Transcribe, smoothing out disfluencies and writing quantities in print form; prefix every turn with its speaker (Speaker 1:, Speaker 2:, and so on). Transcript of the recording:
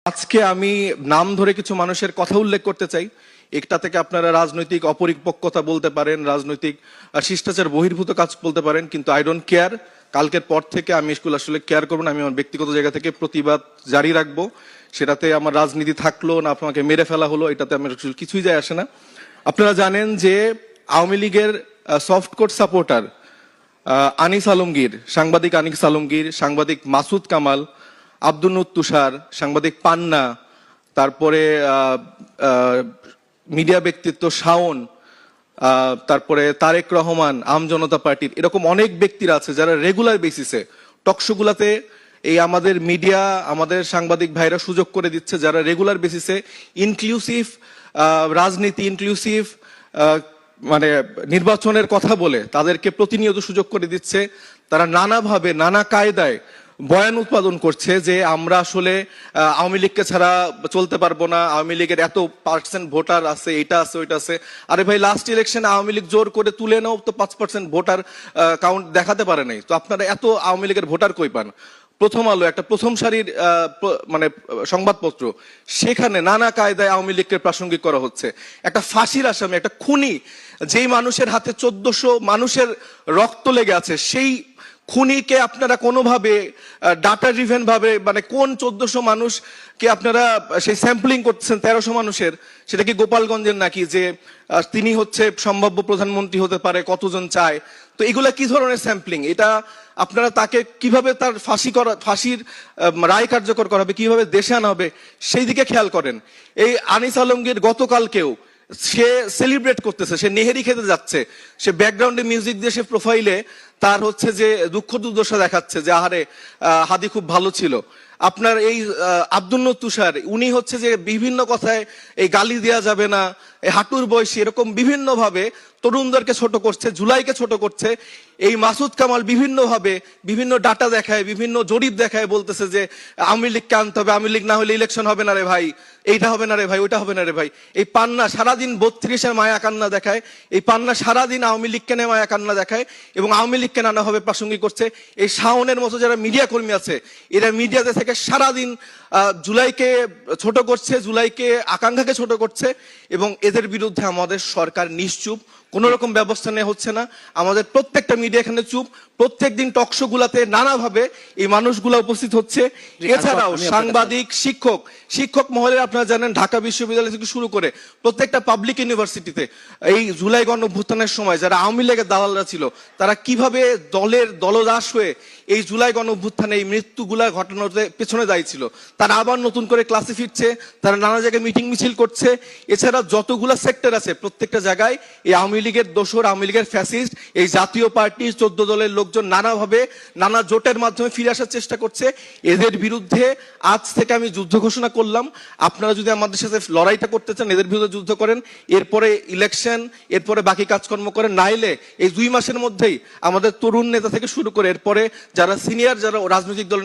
Speaker 1: আজকে আমি নাম ধরে কিছু মানুষের কথা উল্লেখ করতে চাই। একটা থেকে আপনারা রাজনৈতিক অপরিপক্কতা বলতে পারেন, রাজনৈতিক শিষ্টাচার বহির্ভূত কাজ বলতে পারেন, কিন্তু আই ডোন্ট কেয়ার। কালকের পর থেকে আমি স্কুল আসলে কেয়ার করবো না। আমি আমার ব্যক্তিগত জায়গা থেকে প্রতিবাদ জারি রাখবো। সেটাতে আমার রাজনীতি থাকলো না আপনাকে মেরে ফেলা হলো, এটাতে আমার কিছুই যায় আসে না। আপনারা জানেন যে আওয়ামী লীগের soft court supporter Anis Alamgir, সাংবাদিক আনিস আলমগীর, সাংবাদিক মাসুদ কামাল, আব্দুল নুর তুষার, সাংবাদিক পান্না, তারপরে মিডিয়া ব্যক্তিত্ব শাওন, তারপরে তারেক রহমান, আম জনতা পার্টির, এরকম অনেক ব্যক্তিরা আছে যারা রেগুলার বেসিসে টকশোগুলাতে এই আমাদের মিডিয়া, আমাদের সাংবাদিক ভাইরা সুযোগ করে দিচ্ছে, যারা রেগুলার বেসিসে ইনক্লুসিভ রাজনীতি, ইনক্লুসিভ মানে নির্বাচনের কথা বলে তাদেরকে প্রতিনিয়ত সুযোগ করে দিচ্ছে। তারা নানাভাবে নানা কায়দায় বয়ান উৎপাদন করছে যে আমরা আসলে আওয়ামী লীগকে ছাড়া চলতে পারবো না, আওয়ামী লীগের এত পার্সেন্ট ভোটার আছে, এটা আছে ওইটা আছে। আরে ভাই, লাস্ট ইলেকশনে আওয়ামী লীগ জোর করে তুলে নাও তো 5% ভোটার কাউন্ট দেখাতে পারে নাই, তো আপনারা এত আওয়ামী লীগের ভোটার কই পান? প্রথম আলো একটা প্রথম সারির মানে সংবাদপত্র, সেখানে নানা কায়দায় আওয়ামী লীগকে প্রাসঙ্গিক করা হচ্ছে। একটা ফাঁসির আসামি, একটা খুনি, যেই মানুষের হাতে 1400 মানুষের রক্ত লেগে আছে, সেই খুনিকে আপনারা কোনোভাবে ডাটা ড্রিভেন ভাবে, মানে কোন 1400 মানুষকে আপনারা সেই স্যাম্পলিং করছেন 1300 মানুষের, সেটা কি গোপালগঞ্জের নাকি যে তিনি হচ্ছে সম্ভাব্য প্রধানমন্ত্রী হতে পারে, কতজন চায়? তো এগুলা কি ধরনের স্যাম্পলিং? এটা আপনারা তাকে কিভাবে তার ফাঁসির রায় কার্যকর করা হবে, কিভাবে দেশে আনা হবে, সেই দিকে খেয়াল করেন। এই আনিস আলমগীর গতকালকেও সে সেলিব্রেট করতেছে, সে নেহেরি খেতে যাচ্ছে, সে ব্যাকগ্রাউন্ডে মিউজিক দিয়ে সে প্রোফাইলে তার হচ্ছে যে দুঃখ দুর্দশা দেখাচ্ছে যে আহারে হাদি খুব ভালো ছিল। আপনার এই আব্দুল নুর তুষার, উনি হচ্ছে যে বিভিন্ন কথায় এই গালি দেওয়া যাবে না, এই হাঁটুর বয়সী, এরকম বিভিন্ন ভাবে তরুণদেরকে ছোট করছে, জুলাইকে ছোট করছে। এই মাসুদ কামাল বিভিন্ন ভাবে বিভিন্ন ডাটা দেখায়, বিভিন্ন জরিপ দেখায়, বলতেছে যে আওয়ামী লীগকে আনতে হবে, আওয়ামী লীগ না হলে ইলেকশন হবে না রে ভাই, এইটা হবে না রে ভাই, ওইটা হবে না রে ভাই। এই পান্না সারাদিন 32-এর মায়া কান্না দেখায়, এই পান্না সারাদিন আওয়ামী লীগকে নিয়ে মায়া কান্না দেখায় এবং আওয়ামী লীগকে নানাভাবে প্রাসঙ্গিক করছে। এই শাওনের মতো যারা মিডিয়া কর্মী আছে, এরা মিডিয়াতে থেকে সারাদিন জুলাইকে ছোট করছে, জুলাইকে আকাঙ্ক্ষাকে ছোট করছে, এবং এদের বিরুদ্ধে আমাদের সরকার নিশ্চুপ, কোন রকম ব্যবস্থা নেওয়া হচ্ছে না। আমাদের প্রত্যেকটা মিডিয়া এখানে চুপ, প্রত্যেকদিন টকশো গুলাতে নানাভাবে এই মানুষগুলা উপস্থিত হচ্ছে। এছাড়াও সাংবাদিক, শিক্ষক মহলে আপনারা জানেন ঢাকা বিশ্ববিদ্যালয় থেকে শুরু করে প্রত্যেকটা পাবলিক ইউনিভার্সিটিতে এই জুলাই গণ অভ্যুত্থানের সময় যারা আওয়ামী লীগের দালালরা ছিল, তারা কিভাবে দলের দলদাস হয়ে এই জুলাই গণ অভ্যুত্থানে এই মৃত্যুগুলা ঘটানোর পেছনে দায়ী ছিল, তারা আবার নতুন করে ক্লাসে ফিরছে, তারা নানা জায়গায় মিটিং মিছিল করছে। এছাড়া যতগুলা সেক্টর আছে প্রত্যেকটা জায়গায় এই আওয়ামী লীগের দোসর, আওয়ামী লীগের ফ্যাসিস্ট, এই জাতীয় পার্টি 14 দলের লোকজন নানাভাবে নানা জোটের মাধ্যমে ফিরে আসার চেষ্টা করছে। এদের বিরুদ্ধে আজ থেকে আমি যুদ্ধ ঘোষণা করলাম। আপনারা যদি আমাদের সাথে লড়াইটা করতে চান, এদের বিরুদ্ধে যুদ্ধ করেন, এরপরে ইলেকশন, এরপরে বাকি কাজকর্ম করেন। নাইলে এই 2 মাসের মধ্যেই আমাদের তরুণ নেতা থেকে শুরু করে এরপরে যারা সিনিয়র, যারা রাজনৈতিক দল